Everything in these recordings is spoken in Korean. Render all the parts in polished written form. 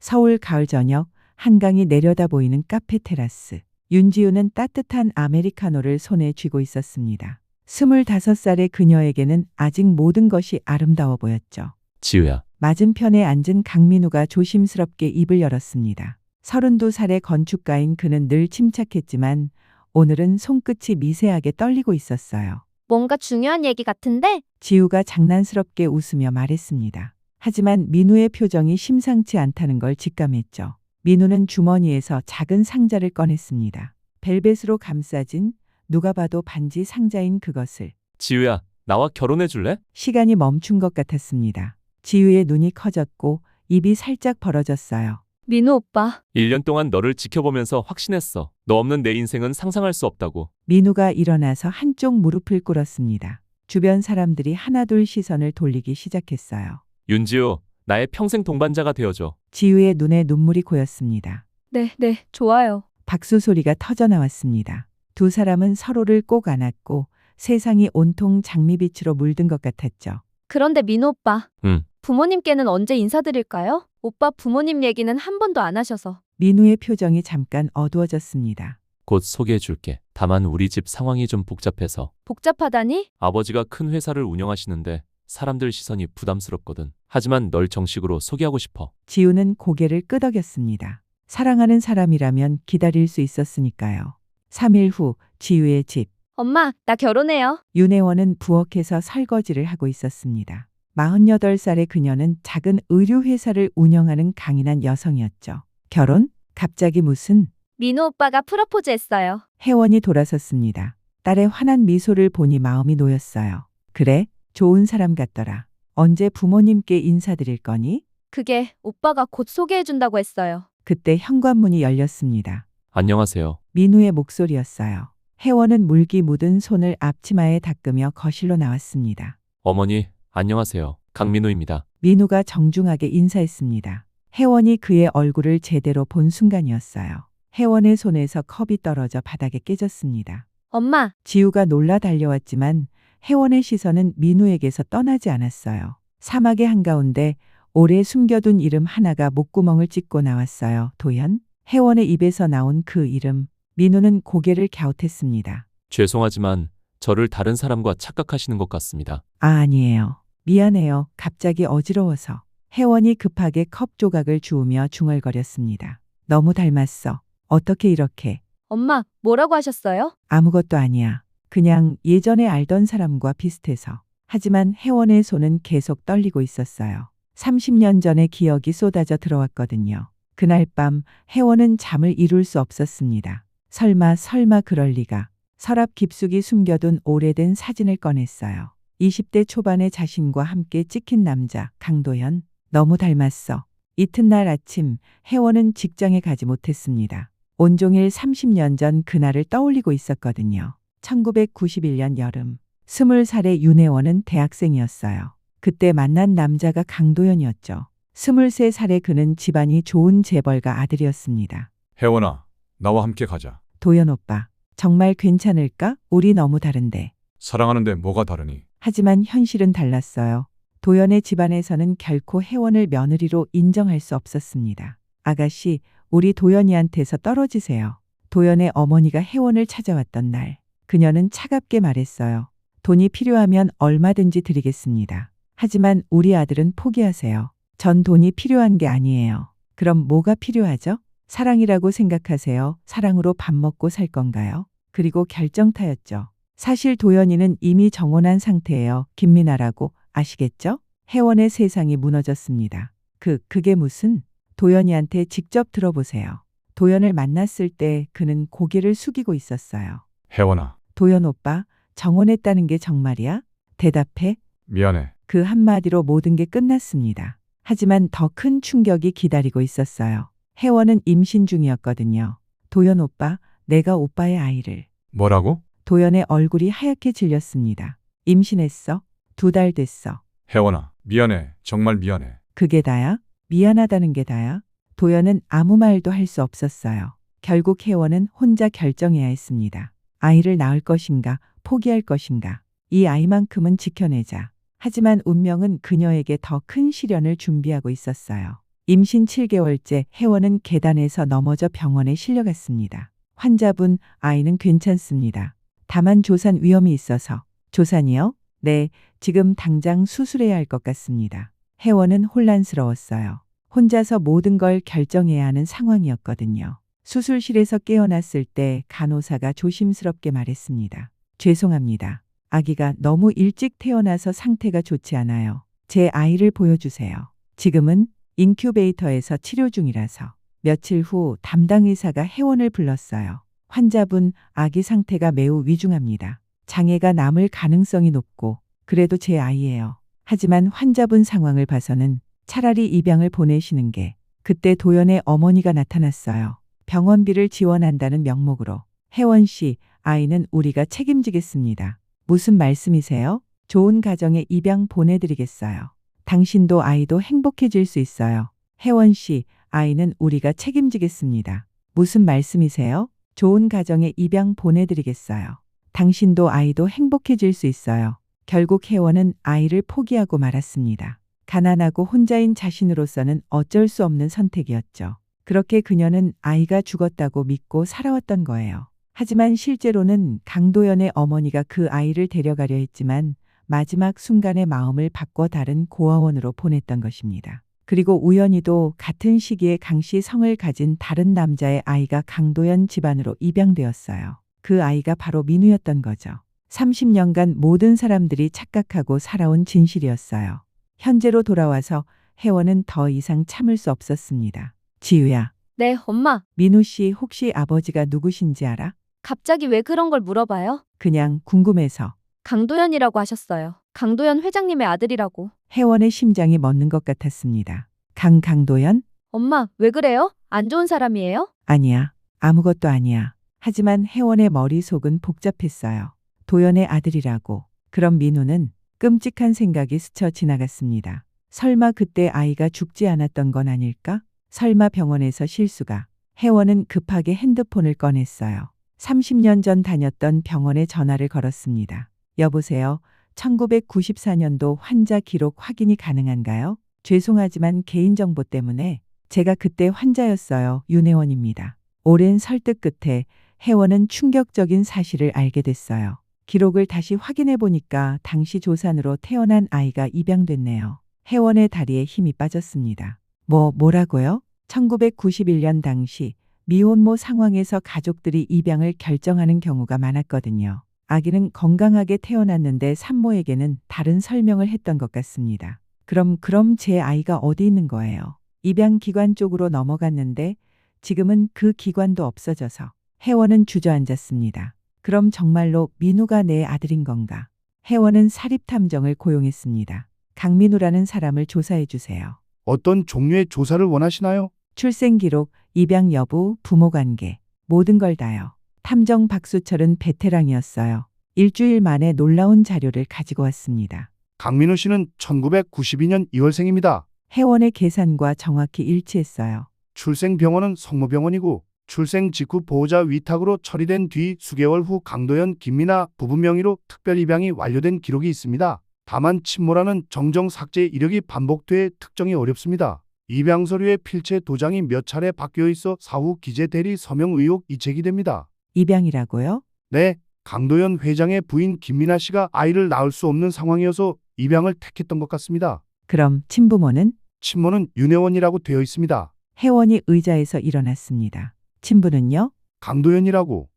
서울 가을 저녁, 한강이 내려다 보이는 카페 테라스. 윤지우는 따뜻한 아메리카노를 손에 쥐고 있었습니다. 25살의 그녀에게는 아직 모든 것이 아름다워 보였죠. 지우야, 맞은편에 앉은 강민우가 조심스럽게 입을 열었습니다. 32살의 건축가인 그는 늘 침착했지만 오늘은 손끝이 미세하게 떨리고 있었어요. 뭔가 중요한 얘기 같은데? 지우가 장난스럽게 웃으며 말했습니다. 하지만 민우의 표정이 심상치 않다는 걸 직감했죠. 민우는 주머니에서 작은 상자를 꺼냈습니다. 벨벳으로 감싸진 누가 봐도 반지 상자인 그것을. 지우야, 나와 결혼해 줄래? 시간이 멈춘 것 같았습니다. 지우의 눈이 커졌고 입이 살짝 벌어졌어요. 민우 오빠. 1년 동안 너를 지켜보면서 확신했어. 너 없는 내 인생은 상상할 수 없다고. 민우가 일어나서 한쪽 무릎을 꿇었습니다. 주변 사람들이 하나둘 시선을 돌리기 시작했어요. 윤지우, 나의 평생 동반자가 되어줘. 지우의 눈에 눈물이 고였습니다. 네, 좋아요. 박수 소리가 터져 나왔습니다. 두 사람은 서로를 꼭 안았고 세상이 온통 장미빛으로 물든 것 같았죠. 그런데 민우 오빠. 응. 부모님께는 언제 인사드릴까요? 오빠 부모님 얘기는 한 번도 안 하셔서. 민우의 표정이 잠깐 어두워졌습니다. 곧 소개해 줄게. 다만 우리 집 상황이 좀 복잡해서. 복잡하다니? 아버지가 큰 회사를 운영하시는데 사람들 시선이 부담스럽거든. 하지만 널 정식으로 소개하고 싶어. 지우는 고개를 끄덕였습니다. 사랑하는 사람이라면 기다릴 수 있었으니까요. 3일 후 지우의 집. 엄마, 나 결혼해요. 윤혜원은 부엌에서 설거지를 하고 있었습니다. 48살의 그녀는 작은 의류회사를 운영하는 강인한 여성이었죠. 결혼? 갑자기 무슨? 민우 오빠가 프러포즈 했어요. 혜원이 돌아섰습니다. 딸의 환한 미소를 보니 마음이 놓였어요. 그래, 좋은 사람 같더라. 언제 부모님께 인사드릴 거니? 그게 오빠가 곧 소개해준다고 했어요. 그때 현관문이 열렸습니다. 안녕하세요. 민우의 목소리였어요. 혜원은 물기 묻은 손을 앞치마에 닦으며 거실로 나왔습니다. 어머니, 안녕하세요. 강민우입니다. 민우가 정중하게 인사했습니다. 혜원이 그의 얼굴을 제대로 본 순간이었어요. 혜원의 손에서 컵이 떨어져 바닥에 깨졌습니다. 엄마, 지우가 놀라 달려왔지만 혜원의 시선은 민우에게서 떠나지 않았어요. 사막의 한가운데 오래 숨겨둔 이름 하나가 목구멍을 찍고 나왔어요. 도현? 혜원의 입에서 나온 그 이름. 민우는 고개를 갸웃했습니다. 죄송하지만 저를 다른 사람과 착각하시는 것 같습니다. 아니에요. 미안해요. 갑자기 어지러워서. 혜원이 급하게 컵 조각을 주우며 중얼거렸습니다. 너무 닮았어. 어떻게 이렇게. 엄마, 뭐라고 하셨어요? 아무것도 아니야. 그냥 예전에 알던 사람과 비슷해서. 하지만 혜원의 손은 계속 떨리고 있었어요. 30년 전의 기억이 쏟아져 들어왔거든요. 그날 밤 혜원은 잠을 이룰 수 없었습니다. 설마 그럴 리가. 서랍 깊숙이 숨겨둔 오래된 사진을 꺼냈어요. 20대 초반의 자신과 함께 찍힌 남자 강도현. 너무 닮았어. 이튿날 아침 혜원은 직장에 가지 못했습니다. 온종일 30년 전 그날을 떠올리고 있었거든요. 1991년 여름 20살의 윤혜원은 대학생이었어요. 그때 만난 남자가 강도현이었죠. 23살의 그는 집안이 좋은 재벌가 아들이었습니다. 혜원아, 나와 함께 가자. 도현 오빠, 정말 괜찮을까? 우리 너무 다른데. 사랑하는데 뭐가 다르니? 하지만 현실은 달랐어요. 도연의 집안에서는 결코 혜원을 며느리로 인정할 수 없었습니다. 아가씨, 우리 도연이한테서 떨어지세요. 도연의 어머니가 혜원을 찾아왔던 날, 그녀는 차갑게 말했어요. 돈이 필요하면 얼마든지 드리겠습니다. 하지만 우리 아들은 포기하세요. 전 돈이 필요한 게 아니에요. 그럼 뭐가 필요하죠? 사랑이라고 생각하세요? 사랑으로 밥 먹고 살 건가요? 그리고 결정타였죠. 사실 도연이는 이미 정혼한 상태예요. 김민아라고. 아시겠죠? 혜원의 세상이 무너졌습니다. 그게 무슨? 도연이한테 직접 들어보세요. 도연을 만났을 때 그는 고개를 숙이고 있었어요. 혜원아, 도연 오빠, 정혼했다는 게 정말이야? 대답해. 미안해. 그 한마디로 모든 게 끝났습니다. 하지만 더 큰 충격이 기다리고 있었어요. 혜원은 임신 중이었거든요. 도연 오빠, 내가 오빠의 아이를. 뭐라고? 도연의 얼굴이 하얗게 질렸습니다. 임신했어? 2달 됐어. 혜원아, 미안해. 정말 미안해. 그게 다야? 미안하다는 게 다야? 도연은 아무 말도 할 수 없었어요. 결국 혜원은 혼자 결정해야 했습니다. 아이를 낳을 것인가, 포기할 것인가. 이 아이만큼은 지켜내자. 하지만 운명은 그녀에게 더 큰 시련을 준비하고 있었어요. 임신 7개월째 혜원은 계단에서 넘어져 병원에 실려갔습니다. 환자분, 아이는 괜찮습니다. 다만 조산 위험이 있어서. 조산이요? 네, 지금 당장 수술해야 할 것 같습니다. 혜원은 혼란스러웠어요. 혼자서 모든 걸 결정해야 하는 상황이었거든요. 수술실에서 깨어났을 때 간호사가 조심스럽게 말했습니다. 죄송합니다. 아기가 너무 일찍 태어나서 상태가 좋지 않아요. 제 아이를 보여주세요. 지금은 인큐베이터에서 치료 중이라서. 며칠 후 담당 의사가 혜원을 불렀어요. 환자분, 아기 상태가 매우 위중합니다. 장애가 남을 가능성이 높고 그래도 제 아이예요. 하지만 환자분 상황을 봐서는 차라리 입양을 보내시는 게. 그때 도연의 어머니가 나타났어요. 병원비를 지원한다는 명목으로. 혜원 씨, 아이는 우리가 책임지겠습니다. 무슨 말씀이세요? 좋은 가정에 입양 보내드리겠어요. 당신도 아이도 행복해질 수 있어요. 혜원 씨, 아이는 우리가 책임지겠습니다. 무슨 말씀이세요? 좋은 가정에 입양 보내드리겠어요. 당신도 아이도 행복해질 수 있어요. 결국 혜원은 아이를 포기하고 말았습니다. 가난하고 혼자인 자신으로서는 어쩔 수 없는 선택이었죠. 그렇게 그녀는 아이가 죽었다고 믿고 살아왔던 거예요. 하지만 실제로는 강도연의 어머니가 그 아이를 데려가려 했지만 마지막 순간에 마음을 바꿔 다른 고아원으로 보냈던 것입니다. 그리고 우연히도 같은 시기에 강씨 성을 가진 다른 남자의 아이가 강도연 집안으로 입양되었어요. 그 아이가 바로 민우였던 거죠. 30년간 모든 사람들이 착각하고 살아온 진실이었어요. 현재로 돌아와서 혜원은 더 이상 참을 수 없었습니다. 지우야, 네, 엄마. 민우 씨 혹시 아버지가 누구신지 알아? 갑자기 왜 그런 걸 물어봐요? 그냥 궁금해서. 강도연이라고 하셨어요. 강도연 회장님의 아들이라고. 혜원의 심장이 멎는 것 같았습니다. 강도연? 엄마, 왜 그래요? 안 좋은 사람이에요? 아니야. 아무것도 아니야. 하지만 혜원의 머릿속은 복잡했어요. 도연의 아들이라고. 그럼 민우는 끔찍한 생각이 스쳐 지나갔습니다. 설마 그때 아이가 죽지 않았던 건 아닐까? 설마 병원에서 실수가. 혜원은 급하게 핸드폰을 꺼냈어요. 30년 전 다녔던 병원에 전화를 걸었습니다. 여보세요. 1994년도 환자 기록 확인이 가능한가요? 죄송하지만 개인정보 때문에 제가 그때 환자였어요. 윤혜원입니다. 오랜 설득 끝에 혜원은 충격적인 사실을 알게 됐어요. 기록을 다시 확인해 보니까 당시 조산으로 태어난 아이가 입양됐네요. 혜원의 다리에 힘이 빠졌습니다. 뭐라고요? 1991년 당시 미혼모 상황에서 가족들이 입양을 결정하는 경우가 많았거든요. 아기는 건강하게 태어났는데 산모에게는 다른 설명을 했던 것 같습니다. 그럼 제 아이가 어디 있는 거예요? 입양 기관 쪽으로 넘어갔는데 지금은 그 기관도 없어져서. 혜원은 주저앉았습니다. 그럼 정말로 민우가 내 아들인 건가? 혜원은 사립탐정을 고용했습니다. 강민우라는 사람을 조사해 주세요. 어떤 종류의 조사를 원하시나요? 출생 기록, 입양 여부, 부모 관계, 모든 걸 다요. 탐정 박수철은 베테랑이었어요. 일주일 만에 놀라운 자료를 가지고 왔습니다. 강민우 씨는 1992년 2월생입니다. 혜원의 계산과 정확히 일치했어요. 출생 병원은 성모병원이고 출생 직후 보호자 위탁으로 처리된 뒤 수개월 후 강도연, 김민아 부부 명의로 특별 입양이 완료된 기록이 있습니다. 다만 친모라는 정정 삭제 이력이 반복돼 특정이 어렵습니다. 입양 서류에 필체 도장이 몇 차례 바뀌어 있어 사후 기재 대리 서명 의혹이 제기됩니다. 입양이라고요? 네, 강도연 회장의 부인 김민아 씨가 아이를 낳을 수 없는 상황이어서 입양을 택했던 것 같습니다. 그럼 친부모는? 친모는 윤혜원이라고 되어 있습니다. 혜원이 의자에서 일어났습니다. 친부는요? 강도연이라고.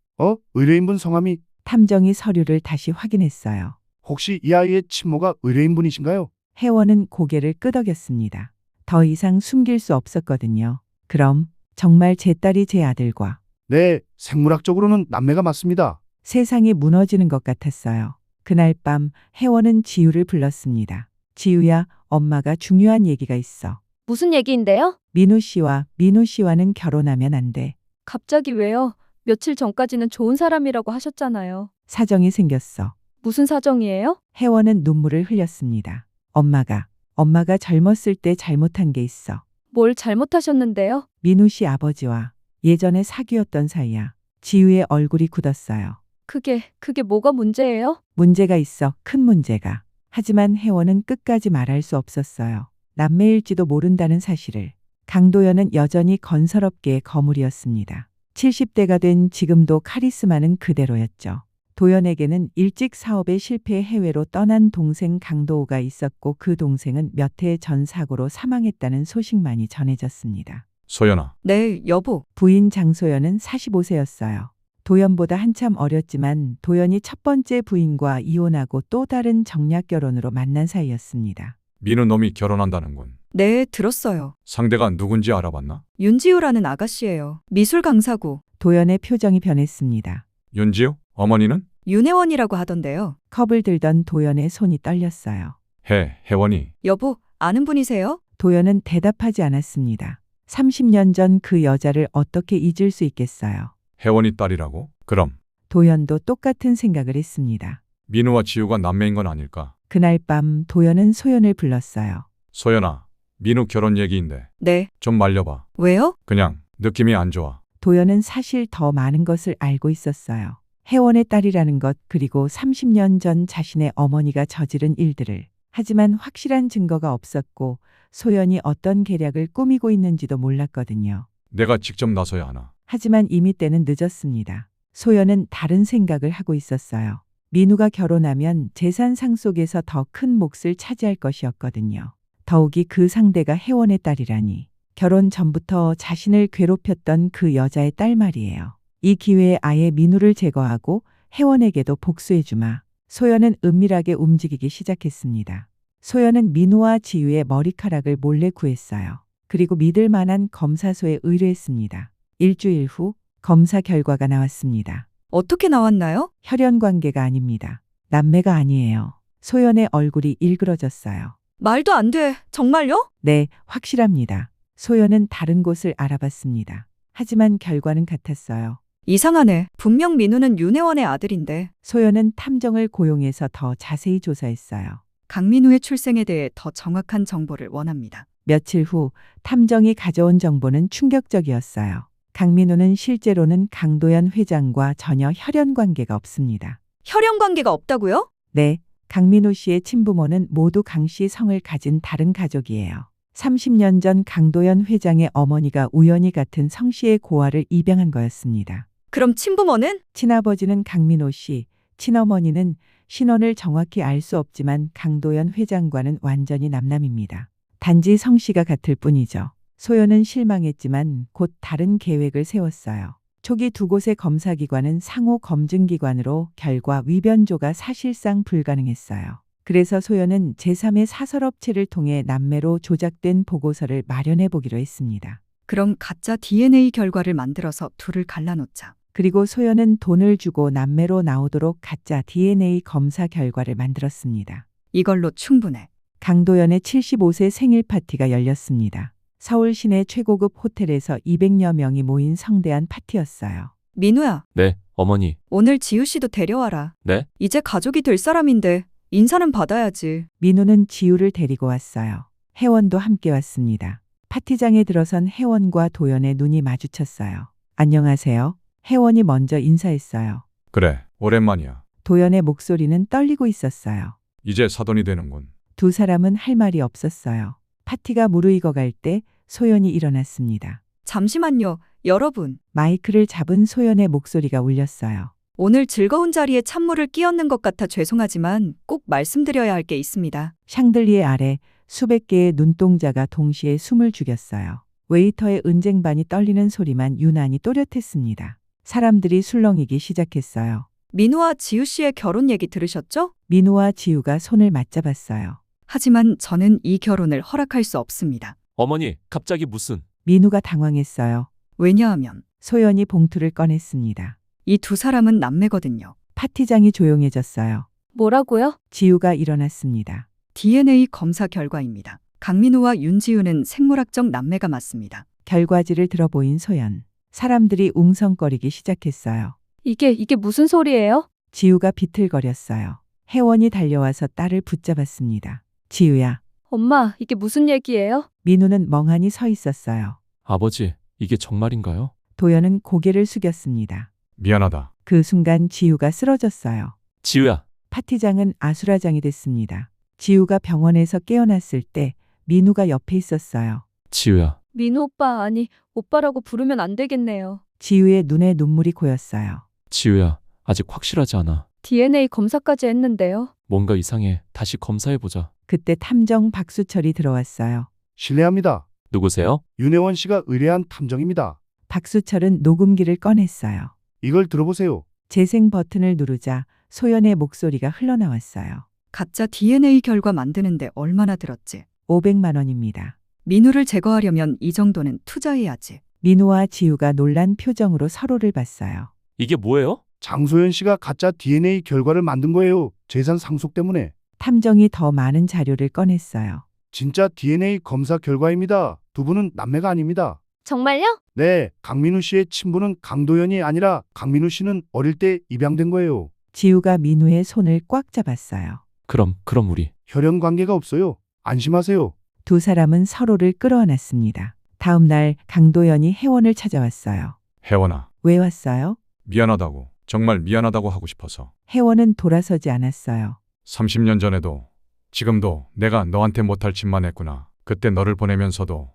의뢰인분 성함이 탐정이 서류를 다시 확인했어요. 혹시 이 아이의 친모가 의뢰인분이신가요? 혜원은 고개를 끄덕였습니다. 더 이상 숨길 수 없었거든요. 그럼 정말 제 딸이 제 아들과. 네, 생물학적으로는 남매가 맞습니다. 세상이 무너지는 것 같았어요. 그날 밤 혜원은 지우를 불렀습니다. 지우야, 엄마가 중요한 얘기가 있어. 무슨 얘기인데요? 민우 씨와는 결혼하면 안 돼. 갑자기 왜요? 며칠 전까지는 좋은 사람이라고 하셨잖아요. 사정이 생겼어. 무슨 사정이에요? 혜원은 눈물을 흘렸습니다. 엄마가 젊었을 때 잘못한 게 있어. 뭘 잘못하셨는데요? 민우 씨 아버지와 예전에 사귀었던 사이야. 지우의 얼굴이 굳었어요. 그게 뭐가 문제예요? 문제가 있어, 큰 문제가. 하지만 혜원은 끝까지 말할 수 없었어요. 남매일지도 모른다는 사실을. 강도연은 여전히 건설업계의 거물이었습니다. 70대가 된 지금도 카리스마는 그대로였죠. 도연에게는 일찍 사업에 실패해 해외로 떠난 동생 강도우가 있었고 그 동생은 몇 해 전 사고로 사망했다는 소식만이 전해졌습니다. 소연아, 네, 여보. 부인 장소연은 45세였어요. 도연보다 한참 어렸지만 도연이 첫 번째 부인과 이혼하고 또 다른 정략 결혼으로 만난 사이였습니다. 민우 놈이 결혼한다는군. 네, 들었어요. 상대가 누군지 알아봤나? 윤지우라는 아가씨예요. 미술 강사고. 도연의 표정이 변했습니다. 윤지우? 어머니는? 윤혜원이라고 하던데요. 컵을 들던 도연의 손이 떨렸어요. 혜원이. 여보, 아는 분이세요? 도연은 대답하지 않았습니다. 30년 전 그 여자를 어떻게 잊을 수 있겠어요. 혜원이 딸이라고? 그럼 도연도 똑같은 생각을 했습니다. 민우와 지우가 남매인 건 아닐까? 그날 밤 도연은 소연을 불렀어요. 소연아, 민우 결혼 얘기인데 네. 좀 말려봐. 왜요? 그냥 느낌이 안 좋아. 도연은 사실 더 많은 것을 알고 있었어요. 혜원의 딸이라는 것 그리고 30년 전 자신의 어머니가 저지른 일들을. 하지만 확실한 증거가 없었고 소연이 어떤 계략을 꾸미고 있는지도 몰랐거든요. 내가 직접 나서야 하나? 하지만 이미 때는 늦었습니다. 소연은 다른 생각을 하고 있었어요. 민우가 결혼하면 재산 상속에서 더 큰 몫을 차지할 것이었거든요. 더욱이 그 상대가 혜원의 딸이라니. 결혼 전부터 자신을 괴롭혔던 그 여자의 딸 말이에요. 이 기회에 아예 민우를 제거하고 혜원에게도 복수해주마. 소연은 은밀하게 움직이기 시작했습니다. 소연은 민우와 지유의 머리카락을 몰래 구했어요. 그리고 믿을 만한 검사소에 의뢰했습니다. 일주일 후 검사 결과가 나왔습니다. 어떻게 나왔나요? 혈연 관계가 아닙니다. 남매가 아니에요. 소연의 얼굴이 일그러졌어요. 말도 안 돼. 정말요? 네, 확실합니다. 소연은 다른 곳을 알아봤습니다. 하지만 결과는 같았어요. 이상하네. 분명 민우는 윤혜원의 아들인데. 소연은 탐정을 고용해서 더 자세히 조사했어요. 강민우의 출생에 대해 더 정확한 정보를 원합니다. 며칠 후 탐정이 가져온 정보는 충격적이었어요. 강민우는 실제로는 강도연 회장과 전혀 혈연 관계가 없습니다. 혈연 관계가 없다고요? 네, 강민우 씨의 친부모는 모두 강 씨 성을 가진 다른 가족이에요. 30년 전 강도연 회장의 어머니가 우연히 같은 성 씨의 고아를 입양한 거였습니다. 그럼 친부모는? 친아버지는 강민호 씨, 친어머니는 신원을 정확히 알 수 없지만 강도연 회장과는 완전히 남남입니다. 단지 성씨가 같을 뿐이죠. 소연은 실망했지만 곧 다른 계획을 세웠어요. 초기 두 곳의 검사기관은 상호 검증기관으로 결과 위변조가 사실상 불가능했어요. 그래서 소연은 제3의 사설업체를 통해 남매로 조작된 보고서를 마련해 보기로 했습니다. 그럼 가짜 DNA 결과를 만들어서 둘을 갈라놓자. 그리고 소연은 돈을 주고 남매로 나오도록 가짜 DNA 검사 결과를 만들었습니다. 이걸로 충분해. 강도연의 75세 생일 파티가 열렸습니다. 서울 시내 최고급 호텔에서 200여 명이 모인 성대한 파티였어요. 민우야, 네, 어머니. 오늘 지우 씨도 데려와라. 네? 이제 가족이 될 사람인데 인사는 받아야지. 민우는 지우를 데리고 왔어요. 혜원도 함께 왔습니다. 파티장에 들어선 혜원과 도연의 눈이 마주쳤어요. 안녕하세요. 혜원이 먼저 인사했어요. 그래, 오랜만이야. 도연의 목소리는 떨리고 있었어요. 이제 사돈이 되는군. 두 사람은 할 말이 없었어요. 파티가 무르익어 갈 때 소연이 일어났습니다. 잠시만요, 여러분. 마이크를 잡은 소연의 목소리가 울렸어요. 오늘 즐거운 자리에 찬물을 끼얹는 것 같아 죄송하지만 꼭 말씀드려야 할 게 있습니다. 샹들리에 아래 수백 개의 눈동자가 동시에 숨을 죽였어요. 웨이터의 은쟁반이 떨리는 소리만 유난히 또렷했습니다. 사람들이 술렁이기 시작했어요. 민우와 지우 씨의 결혼 얘기 들으셨죠? 민우와 지우가 손을 맞잡았어요. 하지만 저는 이 결혼을 허락할 수 없습니다. 어머니, 갑자기 무슨? 민우가 당황했어요. 왜냐하면 소연이 봉투를 꺼냈습니다. 이 두 사람은 남매거든요. 파티장이 조용해졌어요. 뭐라고요? 지우가 일어났습니다. DNA 검사 결과입니다. 강민우와 윤지우는 생물학적 남매가 맞습니다. 결과지를 들어보인 소연. 사람들이 웅성거리기 시작했어요. 이게 무슨 소리예요? 지우가 비틀거렸어요. 혜원이 달려와서 딸을 붙잡았습니다. 지우야. 엄마, 이게 무슨 얘기예요? 민우는 멍하니 서 있었어요. 아버지, 이게 정말인가요? 도연은 고개를 숙였습니다. 미안하다. 그 순간 지우가 쓰러졌어요. 지우야. 파티장은 아수라장이 됐습니다. 지우가 병원에서 깨어났을 때 민우가 옆에 있었어요. 지우야. 민우 오빠, 아니, 오빠라고 부르면 안 되겠네요. 지우의 눈에 눈물이 고였어요. 지우야, 아직 확실하지 않아. DNA 검사까지 했는데요. 뭔가 이상해. 다시 검사해보자. 그때 탐정 박수철이 들어왔어요. 실례합니다. 누구세요? 윤혜원 씨가 의뢰한 탐정입니다. 박수철은 녹음기를 꺼냈어요. 이걸 들어보세요. 재생 버튼을 누르자 소연의 목소리가 흘러나왔어요. 가짜 DNA 결과 만드는데 얼마나 들었지? 500만 원입니다. 민우를 제거하려면 이 정도는 투자해야지. 민우와 지우가 놀란 표정으로 서로를 봤어요. 이게 뭐예요? 장소연 씨가 가짜 DNA 결과를 만든 거예요. 재산 상속 때문에. 탐정이 더 많은 자료를 꺼냈어요. 진짜 DNA 검사 결과입니다. 두 분은 남매가 아닙니다. 정말요? 네, 강민우 씨의 친부는 강도연이 아니라 강민우 씨는 어릴 때 입양된 거예요. 지우가 민우의 손을 꽉 잡았어요. 그럼 우리. 혈연 관계가 없어요. 안심하세요. 두 사람은 서로를 끌어안았습니다. 다음 날 강도연이 혜원을 찾아왔어요. 혜원아, 왜 왔어요? 미안하다고. 정말 미안하다고 하고 싶어서. 혜원은 돌아서지 않았어요. 30년 전에도 지금도 내가 너한테 못할 짓만 했구나. 그때 너를 보내면서도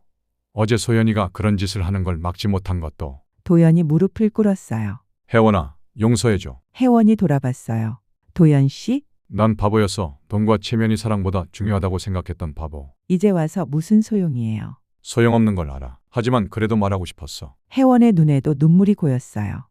어제 소연이가 그런 짓을 하는 걸 막지 못한 것도. 도연이 무릎을 꿇었어요. 혜원아, 용서해줘. 혜원이 돌아봤어요. 도연 씨, 난 바보였어. 돈과 체면이 사랑보다 중요하다고 생각했던 바보. 이제 와서 무슨 소용이에요? 소용없는 걸 알아. 하지만 그래도 말하고 싶었어. 혜원의 눈에도 눈물이 고였어요.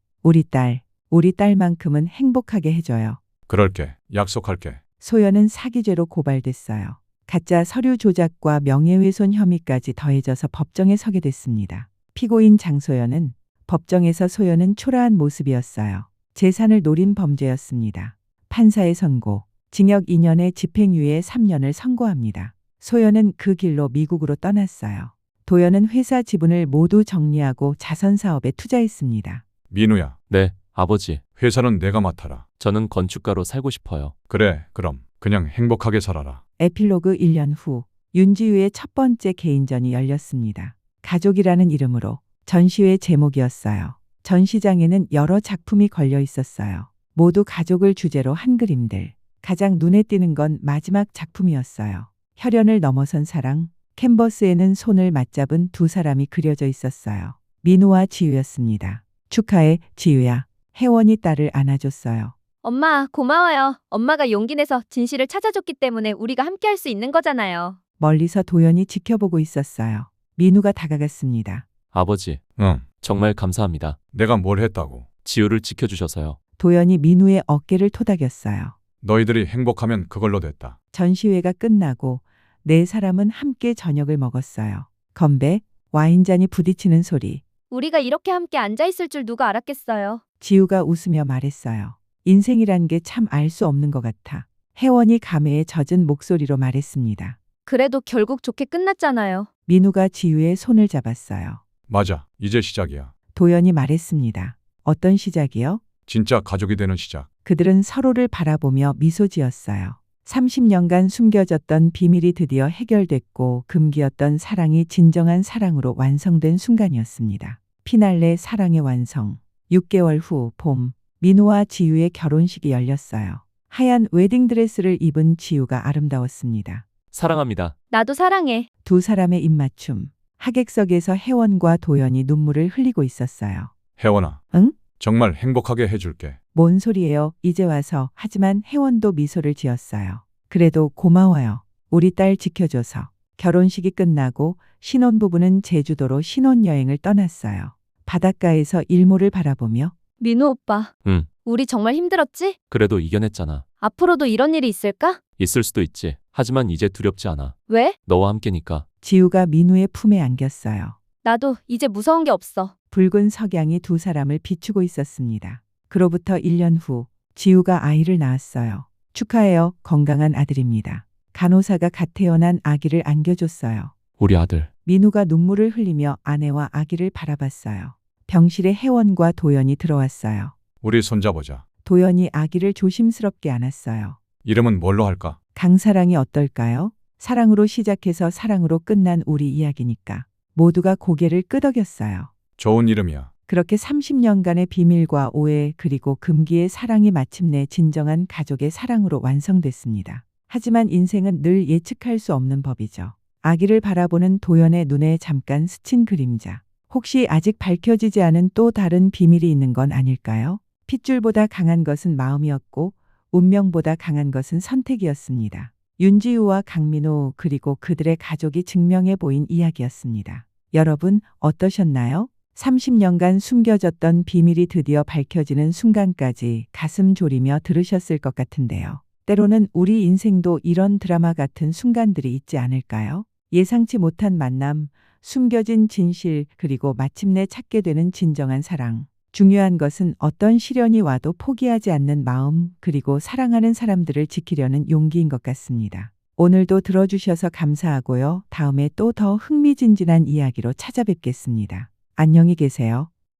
우리 딸만큼은 행복하게 해줘요. 그럴게. 약속할게. 소연은 사기죄로 고발됐어요. 가짜 서류 조작과 명예훼손 혐의까지 더해져서 법정에 서게 됐습니다. 피고인 장소연은 법정에서 소연은 초라한 모습이었어요. 재산을 노린 범죄였습니다. 판사의 선고, 징역 2년에 집행유예 3년을 선고합니다. 소연은 그 길로 미국으로 떠났어요. 도연은 회사 지분을 모두 정리하고 자선 사업에 투자했습니다. 민우야, 네, 아버지. 회사는 내가 맡아라. 저는 건축가로 살고 싶어요. 그래, 그럼 그냥 행복하게 살아라. 에필로그 1년 후 윤지유의 첫 번째 개인전이 열렸습니다. 가족이라는 이름으로 전시회 제목이었어요. 전시장에는 여러 작품이 걸려 있었어요. 모두 가족을 주제로 한 그림들. 가장 눈에 띄는 건 마지막 작품이었어요. 혈연을 넘어선 사랑. 캔버스에는 손을 맞잡은 두 사람이 그려져 있었어요. 민우와 지유였습니다. 축하해, 지유야. 혜원이 딸을 안아줬어요. 엄마, 고마워요. 엄마가 용기 내서 진실을 찾아줬기 때문에 우리가 함께 할 수 있는 거잖아요. 멀리서 도연이 지켜보고 있었어요. 민우가 다가갔습니다. 아버지, 응, 정말 감사합니다. 내가 뭘 했다고. 지우를 지켜주셔서요. 도연이 민우의 어깨를 토닥였어요. 너희들이 행복하면 그걸로 됐다. 전시회가 끝나고 네 사람은 함께 저녁을 먹었어요. 건배, 와인잔이 부딪히는 소리. 우리가 이렇게 함께 앉아있을 줄 누가 알았겠어요. 지우가 웃으며 말했어요. 인생이란 게 참 알 수 없는 것 같아. 혜원이 감회에 젖은 목소리로 말했습니다. 그래도 결국 좋게 끝났잖아요. 민우가 지우의 손을 잡았어요. 맞아, 이제 시작이야. 도연이 말했습니다. 어떤 시작이요? 진짜 가족이 되는 시작. 그들은 서로를 바라보며 미소 지었어요. 30년간 숨겨졌던 비밀이 드디어 해결됐고 금기였던 사랑이 진정한 사랑으로 완성된 순간이었습니다. 피날레 사랑의 완성. 6개월 후 봄, 민우와 지유의 결혼식이 열렸어요. 하얀 웨딩드레스를 입은 지유가 아름다웠습니다. 사랑합니다. 나도 사랑해. 두 사람의 입맞춤. 하객석에서 혜원과 도연이 눈물을 흘리고 있었어요. 혜원아. 응? 정말 행복하게 해줄게. 뭔 소리예요? 이제 와서. 하지만 혜원도 미소를 지었어요. 그래도 고마워요. 우리 딸 지켜줘서. 결혼식이 끝나고 신혼부부는 제주도로 신혼여행을 떠났어요. 바닷가에서 일몰을 바라보며 민우 오빠. 응. 우리 정말 힘들었지? 그래도 이겨냈잖아. 앞으로도 이런 일이 있을까? 있을 수도 있지. 하지만 이제 두렵지 않아. 왜? 너와 함께니까. 지우가 민우의 품에 안겼어요. 나도 이제 무서운 게 없어. 붉은 석양이 두 사람을 비추고 있었습니다. 그로부터 1년 후 지우가 아이를 낳았어요. 축하해요. 건강한 아들입니다. 간호사가 갓 태어난 아기를 안겨줬어요. 우리 아들. 민우가 눈물을 흘리며 아내와 아기를 바라봤어요. 병실에 혜원과 도연이 들어왔어요. 우리 손자보자. 도연이 아기를 조심스럽게 안았어요. 이름은 뭘로 할까? 강사랑이 어떨까요? 사랑으로 시작해서 사랑으로 끝난 우리 이야기니까. 모두가 고개를 끄덕였어요. 좋은 이름이야. 그렇게 30년간의 비밀과 오해 그리고 금기의 사랑이 마침내 진정한 가족의 사랑으로 완성됐습니다. 하지만 인생은 늘 예측할 수 없는 법이죠. 아기를 바라보는 도연의 눈에 잠깐 스친 그림자. 혹시 아직 밝혀지지 않은 또 다른 비밀이 있는 건 아닐까요? 핏줄보다 강한 것은 마음이었고 운명보다 강한 것은 선택이었습니다. 윤지우와 강민호 그리고 그들의 가족이 증명해 보인 이야기였습니다. 여러분 어떠셨나요? 30년간 숨겨졌던 비밀이 드디어 밝혀지는 순간까지 가슴 졸이며 들으셨을 것 같은데요. 때로는 우리 인생도 이런 드라마 같은 순간들이 있지 않을까요? 예상치 못한 만남, 숨겨진 진실, 그리고 마침내 찾게 되는 진정한 사랑. 중요한 것은 어떤 시련이 와도 포기하지 않는 마음, 그리고 사랑하는 사람들을 지키려는 용기인 것 같습니다. 오늘도 들어주셔서 감사하고요. 다음에 또 더 흥미진진한 이야기로 찾아뵙겠습니다. 안녕히 계세요.